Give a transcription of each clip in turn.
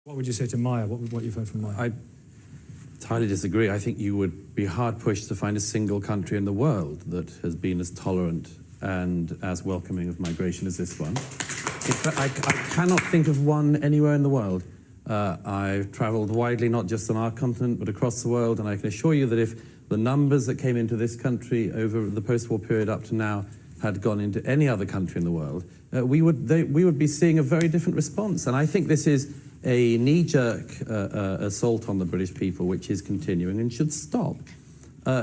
What would you say to Maya? What you've heard from Maya? I entirely disagree. I think you would be hard-pushed to find a single country in the world that has been as tolerant and as welcoming of migration as this one. In fact, I cannot think of one anywhere in the world. I've travelled widely, not just on our continent, but across the world, and I can assure you that if the numbers that came into this country over the post-war period up to now had gone into any other country in the world, we would be seeing a very different response. And I think this is a knee-jerk assault on the British people, which is continuing and should stop.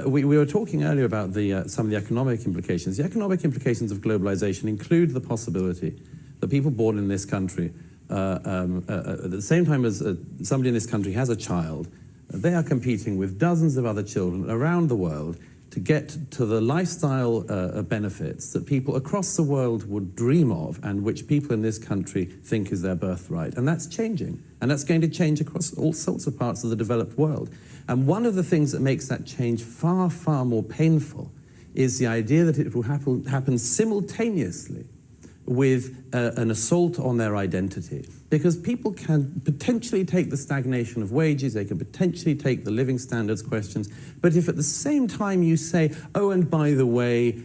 We were talking earlier about some of the economic implications. The economic implications of globalization include the possibility that people born in this country, at the same time as somebody in this country has a child, they are competing with dozens of other children around the world to get to the lifestyle benefits that people across the world would dream of and which people in this country think is their birthright. And that's changing. And that's going to change across all sorts of parts of the developed world. And one of the things that makes that change far, far more painful is the idea that it will happen simultaneously with an assault on their identity. Because people can potentially take the stagnation of wages, they can potentially take the living standards questions, but if at the same time you say, oh, and by the way,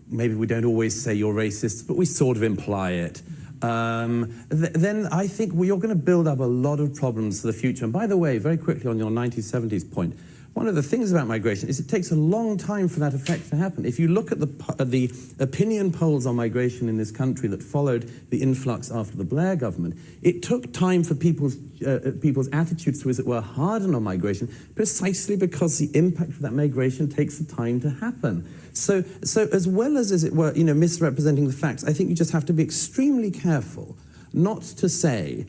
maybe we don't always say you're racist, but we sort of imply it, then I think you're going to build up a lot of problems for the future. And by the way, very quickly on your 1970s point, one of the things about migration is it takes a long time for that effect to happen. If you look at the opinion polls on migration in this country that followed the influx after the Blair government, it took time for people's attitudes to, as it were, harden on migration, precisely because the impact of that migration takes the time to happen. So as well as it were, misrepresenting the facts, I think you just have to be extremely careful not to say,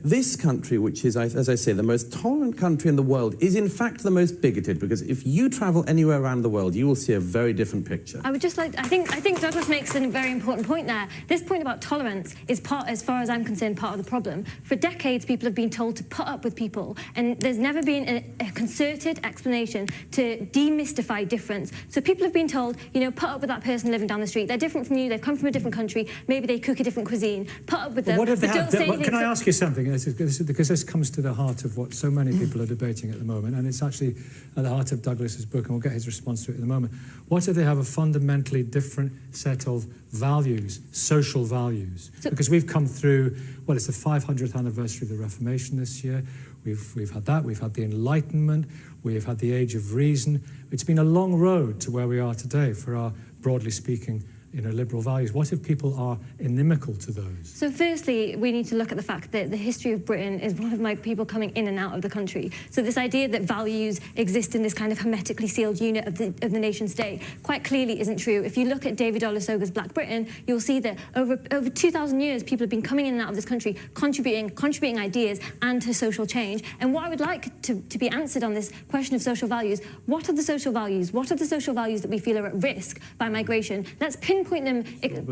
this country, which is, as I say, the most tolerant country in the world, is in fact the most bigoted, because if you travel anywhere around the world, you will see a very different picture. I think Douglas makes a very important point there. This point about tolerance is as far as I'm concerned, part of the problem. For decades, people have been told to put up with people, and there's never been a concerted explanation to demystify difference. So people have been told, put up with that person living down the street. They're different from you, they've come from a different country, maybe they cook a different cuisine. Put up with them. What if they have? Can I ask you something, because this comes to the heart of what so many people are debating at the moment, and it's actually at the heart of Douglas's book, and we'll get his response to it in a moment. What if they have a fundamentally different set of values, social values? Because we've come through, well, it's the 500th anniversary of the Reformation this year. We've had that, we've had the Enlightenment, we've had the Age of Reason. It's been a long road to where we are today for our, broadly speaking, liberal values. What if people are inimical to those? So firstly, we need to look at the fact that the history of Britain is one of my people coming in and out of the country. So this idea that values exist in this kind of hermetically sealed unit of the nation state quite clearly isn't true. If you look at David Olusoga's Black Britain, you'll see that over 2,000 years, people have been coming in and out of this country, contributing ideas and to social change. And what I would like to be answered on this question of social values, what are the social values? What are the social values that we feel are at risk by migration? Let's pinpoint them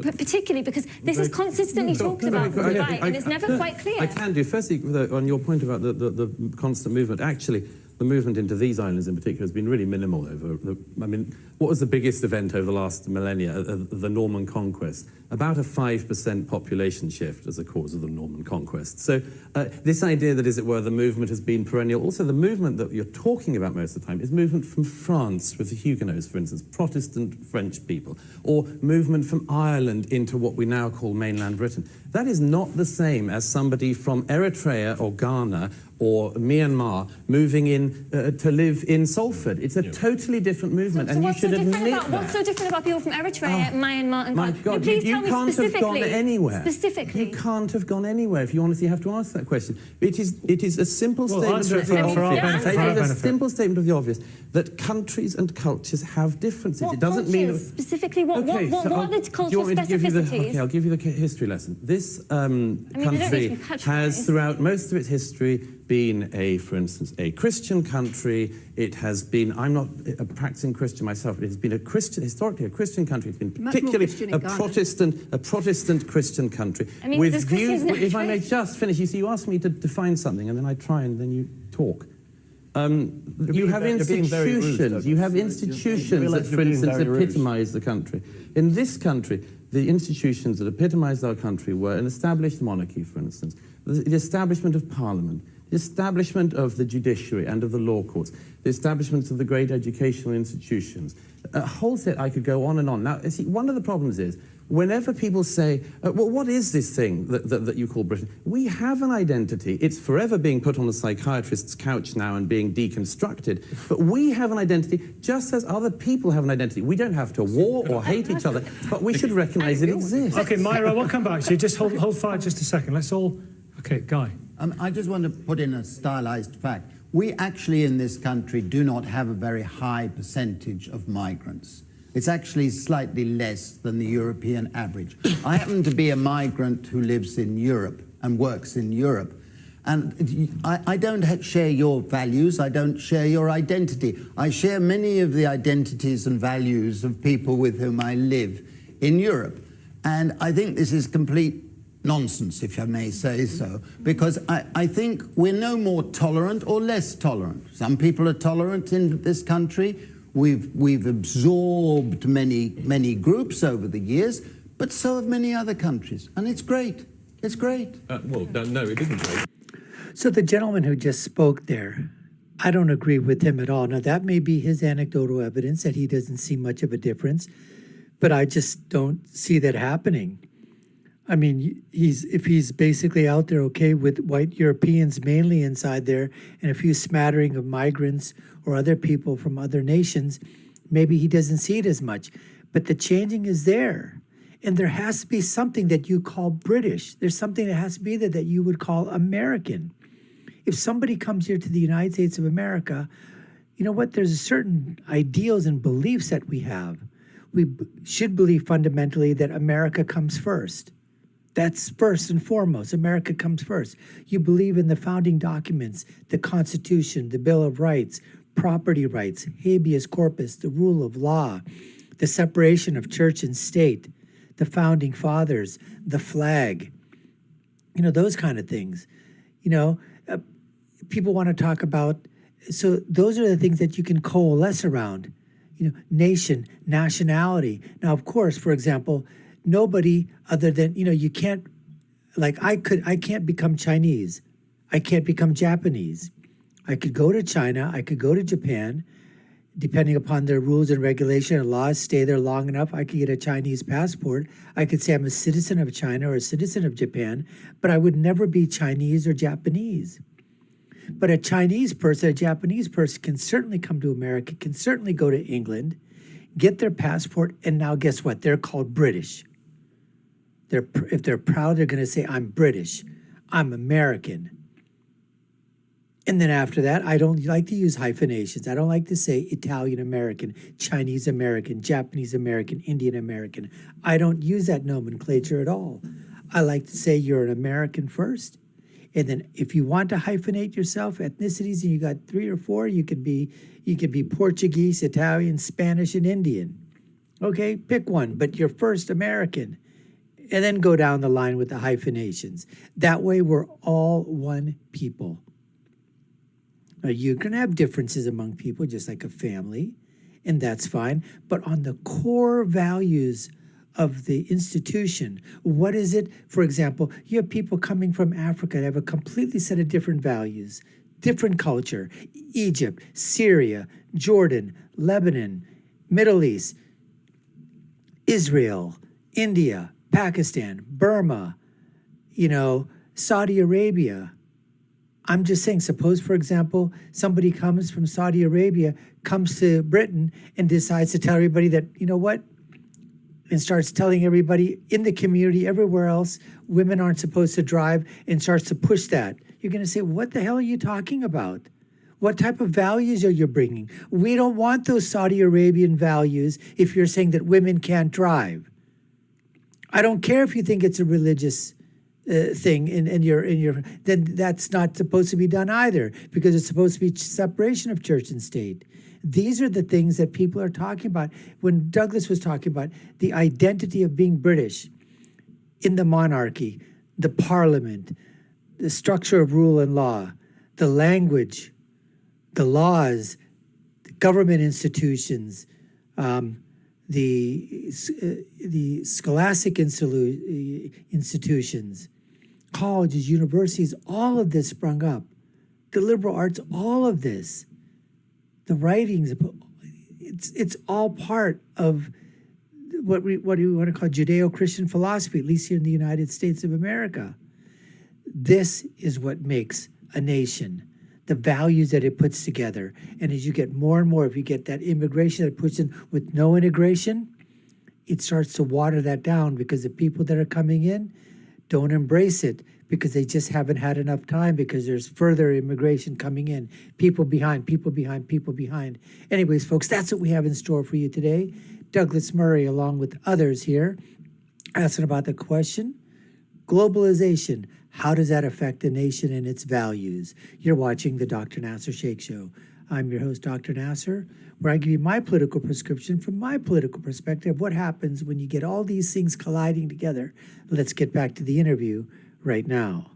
particularly because this is consistently talked about from the right, and it's never quite clear. I can do. Firstly, on your point about the constant movement, actually, the movement into these islands in particular has been really minimal what was the biggest event over the last millennia? The Norman Conquest. About a 5% population shift as a cause of the Norman Conquest. So this idea that, as it were, the movement has been perennial. Also, the movement that you're talking about most of the time is movement from France with the Huguenots, for instance, Protestant French people, or movement from Ireland into what we now call mainland Britain. That is not the same as somebody from Eritrea or Ghana or Myanmar moving in to live in Salford. It's a totally different movement, and you should admit that. What's so different about people from Eritrea, Myanmar, and my God, you can't have gone anywhere. Specifically, you can't have gone anywhere. If you honestly have to ask that question, it is a simple statement of the obvious that countries and cultures have differences. What it doesn't mean specifically what are the cultural specificities? I'll give you the history lesson. This country has, throughout most of its history, been for instance, a Christian country. It has been, I'm not a practicing Christian myself, but it has been historically a Christian country. It's been particularly a Protestant Christian country. With views, if I may just finish, you see, you asked me to define something, and then I try, and then you talk. You have you're being very rude, institutions. You have Douglas. institutions realise that, you're for being instance, very rude. epitomise the country. In this country, the institutions that epitomised our country were an established monarchy, for instance, the establishment of Parliament, the establishment of the judiciary and of the law courts, the establishment of the great educational institutions. A whole set, I could go on and on. Now, see, one of the problems is, whenever people say, well, what is this thing that you call Britain? We have an identity. It's forever being put on a psychiatrist's couch now and being deconstructed. But we have an identity just as other people have an identity. We don't have to war or hate each other, but we should recognise it exists. Okay, Myra, we'll come back to you. Just hold fire just a second. Let's all... Okay, Guy. I just want to put in a stylized fact. We actually in this country do not have a very high percentage of migrants. It's actually slightly less than the European average. I happen to be a migrant who lives in Europe and works in Europe. And I don't share your values, I don't share your identity. I share many of the identities and values of people with whom I live in Europe. And I think this is complete nonsense, if I may say so, because I think we're no more tolerant or less tolerant. Some people are tolerant in this country. We've absorbed many groups over the years, but so have many other countries, and it's great. It's great. Well, no, it isn't great. So the gentleman who just spoke there, I don't agree with him at all. Now, that may be his anecdotal evidence that he doesn't see much of a difference, but I just don't see that happening. I mean, if he's basically out there, okay, with white Europeans mainly inside there and a few smattering of migrants or other people from other nations, maybe he doesn't see it as much. But the changing is there. And there has to be something that you call British. There's something that has to be there that you would call American. If somebody comes here to the United States of America, you know what? There's a certain ideals and beliefs that we have. We should believe fundamentally that America comes first. That's first and foremost. America comes first. You believe in the founding documents, the Constitution, the Bill of Rights, property rights, habeas corpus, the rule of law, the separation of church and state, the founding fathers, the flag, those kind of things. People want to talk about, so those are the things that you can coalesce around, nation, nationality. Now, of course, for example, nobody other than, you can't, like I can't become Chinese. I can't become Japanese. I could go to China, I could go to Japan, depending upon their rules and regulation and laws, stay there long enough, I could get a Chinese passport. I could say I'm a citizen of China or a citizen of Japan, but I would never be Chinese or Japanese. But a Chinese person, a Japanese person can certainly come to America, can certainly go to England, get their passport, and now guess what? They're called British. If they're proud, they're going to say, I'm British, I'm American. And then after that, I don't like to use hyphenations. I don't like to say Italian American, Chinese American, Japanese American, Indian American. I don't use that nomenclature at all. I like to say you're an American first. And then if you want to hyphenate yourself, ethnicities, and you got 3 or 4, you could be Portuguese, Italian, Spanish, and Indian. Okay, pick one, but you're first American. And then go down the line with the hyphenations. That way we're all one people. Now, you can have differences among people, just like a family, and that's fine. But on the core values of the institution, what is it? For example, you have people coming from Africa that have a completely set of different values, different culture. Egypt, Syria, Jordan, Lebanon, Middle East, Israel, India, Pakistan, Burma, Saudi Arabia. I'm just saying, suppose, for example, somebody comes from Saudi Arabia, comes to Britain and decides to tell everybody that, and starts telling everybody in the community, everywhere else, women aren't supposed to drive, and starts to push that. You're going to say, what the hell are you talking about? What type of values are you bringing? We don't want those Saudi Arabian values if you're saying that women can't drive. I don't care if you think it's a religious thing then that's not supposed to be done either, because it's supposed to be separation of church and state. These are the things that people are talking about. When Douglas was talking about the identity of being British in the monarchy, the parliament, the structure of rule and law, the language, the laws, the government institutions, the scholastic institutions, colleges, universities, all of this sprung up. The liberal arts, all of this, the writings, it's all part of what we want to call Judeo-Christian philosophy, at least here in the United States of America. This is what makes a nation, the values that it puts together. And as you get more and more, if you get that immigration that puts in with no integration, it starts to water that down because the people that are coming in don't embrace it because they just haven't had enough time because there's further immigration coming in. People behind, people behind, people behind. Anyways, folks, that's what we have in store for you today. Douglas Murray, along with others here, asking about the question, globalization, how does that affect a nation and its values? You're watching the Dr. Nasir Shaikh Show. I'm your host, Dr. Nasir, where I give you my political prescription from my political perspective, what happens when you get all these things colliding together. Let's get back to the interview right now.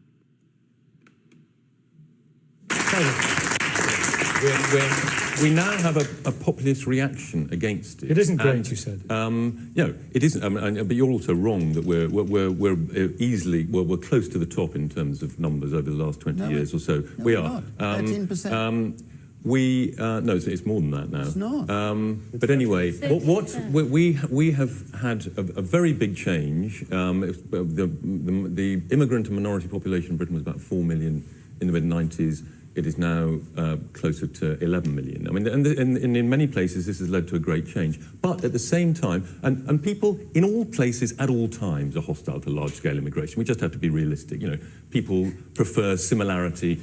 We now have a populist reaction against it. It isn't great, you said. No, it isn't. But you're also wrong that we're close to the top in terms of numbers over the last 20 years or so. No, we we're are. not. 13%. No, it's more than that now. It's not. But anyway, we have had a very big change. The immigrant and minority population in Britain was about 4 million in the mid-90s. It is now closer to 11 million. I mean, and in many places this has led to a great change. But at the same time, and people in all places at all times are hostile to large-scale immigration. We just have to be realistic. You know, people prefer similarity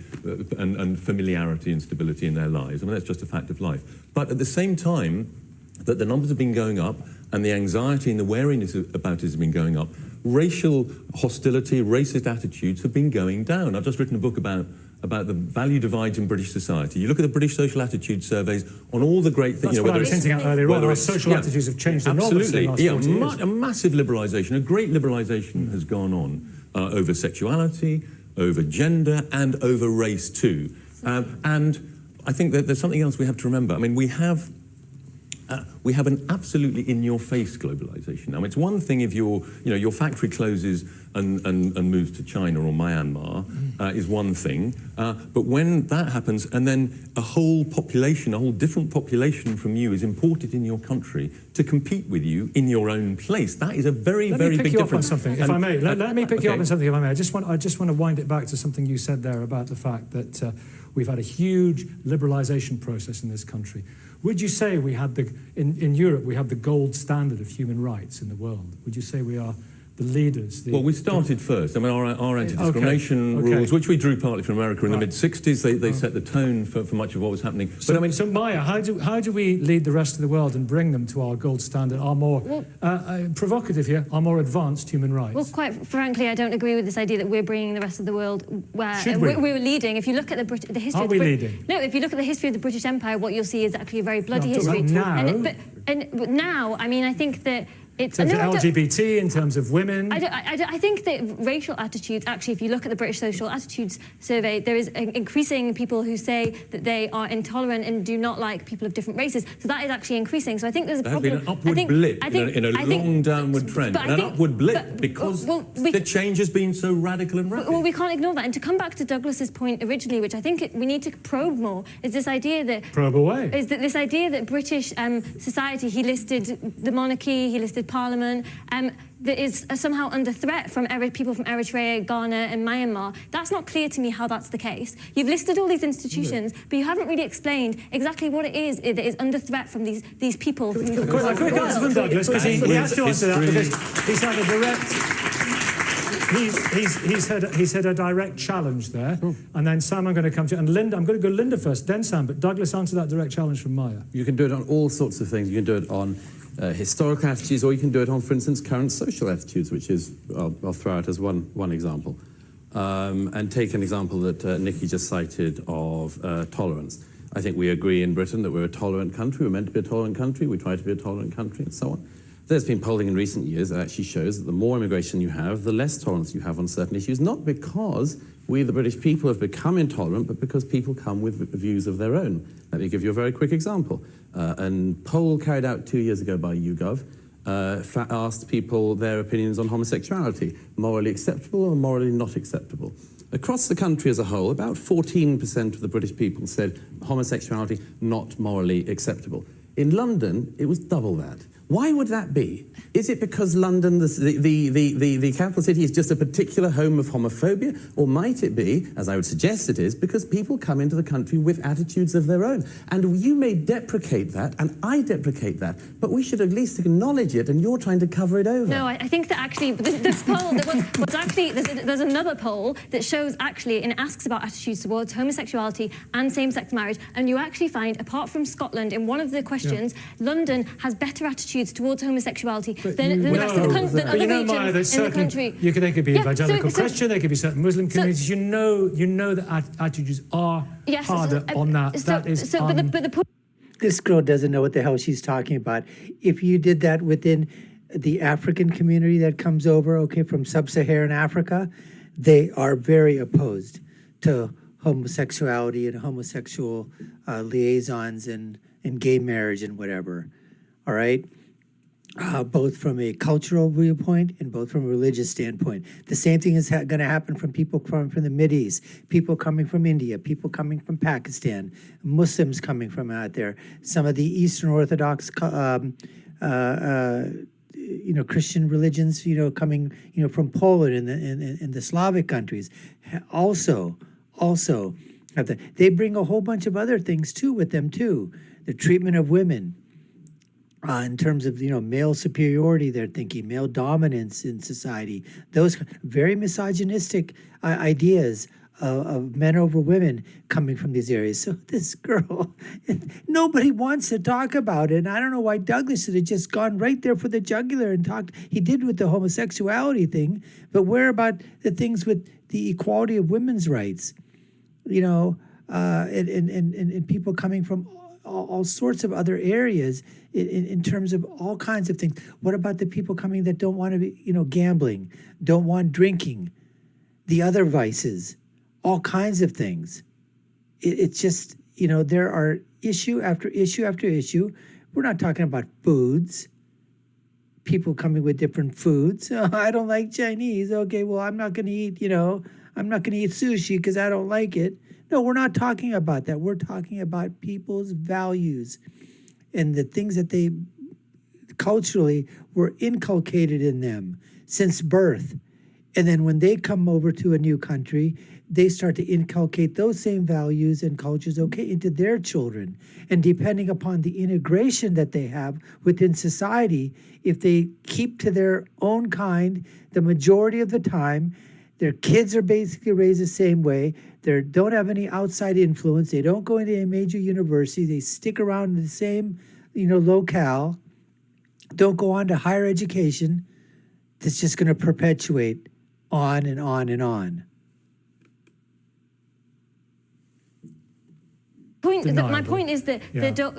and familiarity and stability in their lives. I mean, that's just a fact of life. But at the same time that the numbers have been going up and the anxiety and the wariness about it has been going up, racial hostility, racist attitudes have been going down. I've just written a book about the value divides in British society. You look at the British social attitude surveys on all the great things. That's what I was hinting at earlier on. Our social attitudes have changed enormously in the last 40 years. A massive liberalisation, a great liberalisation has gone on over sexuality, over gender, and over race too. And I think that there's something else we have to remember. I mean, we have an absolutely in-your-face globalization. Now, it's one thing if your factory closes and moves to China or Myanmar, is one thing. But when that happens, and then a whole different population from you is imported in your country to compete with you in your own place, that is a very, very big difference. Let me pick you up on something, if I may. Let me pick you up on something, if I may. I just want to wind it back to something you said there about the fact that we've had a huge liberalization process in this country. Would you say we had in Europe, we have the gold standard of human rights in the world? Would you say we are the leaders? Well, we started first. I mean, our anti-discrimination rules, which we drew partly from America in the mid-60s, they set the tone for much of what was happening. So, Maya, how do we lead the rest of the world and bring them to our gold standard, our more, provocative here, our more advanced human rights? Well, quite frankly, I don't agree with this idea that we're bringing the rest of the world where we're leading. If you look at the history Are of we leading? No, if you look at the history of the British Empire, what you'll see is actually a very bloody history. Now. But now, I mean, I think that it's... In terms of LGBT, in terms of women... I think that racial attitudes, actually, if you look at the British Social Attitudes Survey, there is increasing people who say that they are intolerant and do not like people of different races. So that is actually increasing. So I think there's a problem. There's been an upward blip in a long downward trend. An upward blip because the change has been so radical and rapid. Well, we can't ignore that. And to come back to Douglas's point originally, which I think we need to probe more, is this idea that... Probe away. Is that this idea that British society, he listed the monarchy, he listed Parliament, that is somehow under threat from people from Eritrea, Ghana and Myanmar. That's not clear to me how that's the case. You've listed all these institutions, but you haven't really explained exactly what it is that is under threat from these people. Quick answer from Douglas, because he has to answer that, because he's had a direct... He's had a direct challenge there, and then Sam, I'm going to come to, and Linda, I'm going to go Linda first, then Sam, but Douglas, answer that direct challenge from Maya. You can do it on all sorts of things. You can do it on historical attitudes, or you can do it on, for instance, current social attitudes, which is, I'll throw out as one example. And take an example that Nikki just cited of tolerance. I think we agree in Britain that we're a tolerant country. We're meant to be a tolerant country. We try to be a tolerant country, and so on. There's been polling in recent years that actually shows that the more immigration you have, the less tolerance you have on certain issues, not because we, the British people, have become intolerant, but because people come with views of their own. Let me give you a very quick example. A poll carried out 2 years ago by YouGov asked people their opinions on homosexuality, morally acceptable or morally not acceptable. Across the country as a whole, about 14% of the British people said homosexuality not morally acceptable. In London, it was double that. Why would that be? Is it because London, the capital city, is just a particular home of homophobia? Or might it be, as I would suggest it is, because people come into the country with attitudes of their own? And you may deprecate that, and I deprecate that, but we should at least acknowledge it, and you're trying to cover it over. No, I think that actually, this poll, what's actually, there's another poll that shows actually, and asks about attitudes towards homosexuality and same-sex marriage, and you actually find, apart from Scotland, in one of the questions, London has better attitudes towards homosexuality than the rest of the country, than other regions in the country. They could be Yeah, evangelical so- Christian, they could be certain Muslim communities. You know that attitudes are Yes, harder on that. That is but the point. This girl doesn't know what the hell she's talking about. If you did that within the African community that comes over, okay, from sub-Saharan Africa, they are very opposed to homosexuality and homosexual liaisons and gay marriage and whatever, all right? Both from a cultural viewpoint and both from a religious standpoint. The same thing is going to happen from people coming from the Mideast, people coming from India, people coming from Pakistan, Muslims coming from out there, some of the Eastern Orthodox, Christian religions, coming, from Poland and the Slavic countries. Also have they bring a whole bunch of other things too with them too. The treatment of women. In terms of, male superiority, they're thinking male dominance in society, those very misogynistic ideas of men over women coming from these areas. So this girl, nobody wants to talk about it. And I don't know why Douglas should have just gone right there for the jugular and talked. He did with the homosexuality thing, but where about the things with the equality of women's rights? And people coming from all sorts of other areas in terms of all kinds of things. What about the people coming that don't want to be, gambling, don't want drinking, the other vices, all kinds of things? It's just, there are issue after issue after issue. We're not talking about foods. People coming with different foods. Oh, I don't like Chinese. Okay, well, I'm not going to eat, I'm not going to eat sushi because I don't like it. No, we're not talking about that. We're talking about people's values and the things that they culturally were inculcated in them since birth. And then when they come over to a new country, they start to inculcate those same values and cultures, into their children. And depending upon the integration that they have within society, if they keep to their own kind, the majority of the time, their kids are basically raised the same way. They don't have any outside influence. They don't go into a major university. They stick around in the same, locale. Don't go on to higher education. That's just going to perpetuate on and on and on. My point is that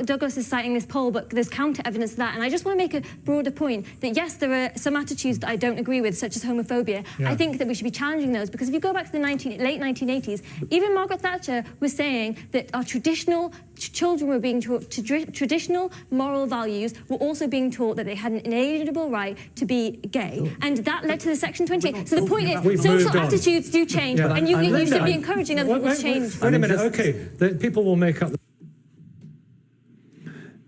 Douglas is citing this poll, but there's counter evidence to that. And I just want to make a broader point that yes, there are some attitudes that I don't agree with, such as homophobia. Yeah. I think that we should be challenging those, because if you go back to the late 1980s, even Margaret Thatcher was saying that our traditional children were being taught traditional moral values, were also being taught that they had an inalienable right to be gay. And that led to the Section 28. So the point is, social attitudes do change, and you should be encouraging other people to change. Wait a minute, okay. People will make up.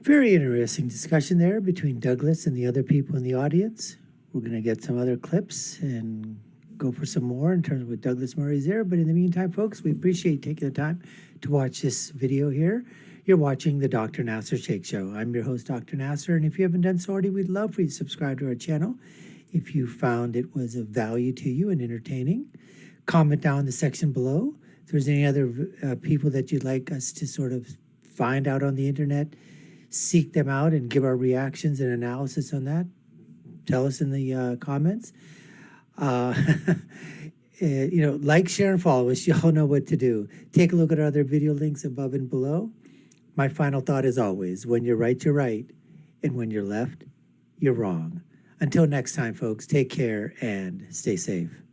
Very interesting discussion there between Douglas and the other people in the audience. We're going to get some other clips and go for some more in terms of what Douglas Murray's there. But in the meantime, folks, we appreciate taking the time to watch this video here. You're watching the Dr. Nasir Shaikh Show. I'm your host, Dr. Nasir, and if you haven't done so already, we'd love for you to subscribe to our channel. If you found it was of value to you and entertaining, comment down in the section below. If there's any other people that you'd like us to sort of find out on the internet, seek them out and give our reactions and analysis on that, tell us in the comments. Like, share, and follow us. Y'all know what to do. Take a look at our other video links above and below. My final thought is always, when you're right, and when you're left, you're wrong. Until next time, folks, take care and stay safe.